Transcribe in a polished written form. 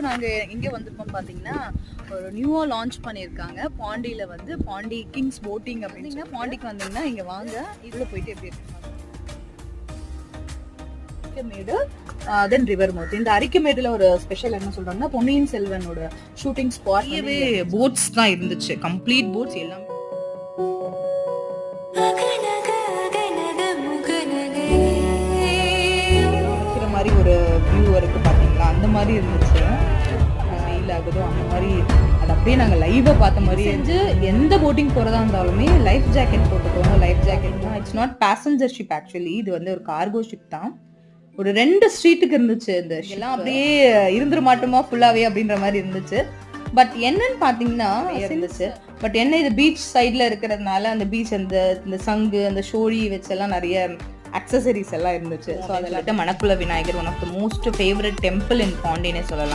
இப்போ நாங்கள் எங்கே வந்திருக்கோம் பார்த்தீங்கன்னா, ஒரு நியூவாக லான்ச் பண்ணியிருக்காங்க பாண்டியில் வந்து பாண்டி கிங்ஸ் போட்டிங் அப்படின்னா. பாண்டிக்கு வந்தீங்கன்னா இங்கே வாங்க, இதில் போயிட்டு எப்படி இருக்கு அரிக்கமேடு தென் ரிவர் மவுத். இந்த அரிக்கமேடுல ஒரு ஸ்பெஷல் என்ன சொல்றாங்கன்னா, பொன்னியின் செல்வனோட ஷூட்டிங் ஸ்பாட்லவே போட்ஸ் தான் இருந்துச்சு, கம்ப்ளீட் போட்ஸ் எல்லாமே. மாதிரி ஒரு வியூ இருக்கு பாத்தீங்களா, அந்த மாதிரி இருந்துச்சு. வெயில் ஆகுதோ அந்த மாதிரி, அது அப்படியே நாங்கள் லைவாக பார்த்த மாதிரி இருந்துச்சு. எந்த போட்டிங் போகிறதா இருந்தாலுமே லைஃப் ஜாக்கெட் போட்டுக்கோங்க. லைஃப் ஜாக்கெட் தான், it's not passenger ship actually, இது வந்து ஒரு கார்கோ ஷிப் தான். ஒரு 2 ஸ்ட்ரீட்டுக்கு இருந்துச்சு இந்த எல்லாம், அப்படியே இருந்துட மாட்டோமா ஃபுல்லாகவே அப்படின்ற மாதிரி இருந்துச்சு. பட் என்னன்னு பார்த்தீங்கன்னா இருந்துச்சு, பட் என்ன இது பீச் சைடில் இருக்கிறதுனால அந்த பீச் அந்த சங்கு அந்த ஷோழி வச்செல்லாம் நிறைய அக்சசரிஸ் எல்லாம் இருந்துச்சு. ஸோ அதில் Manakula Vinayagar one of the most favourite temple in பாண்டினே சொல்லலாம்.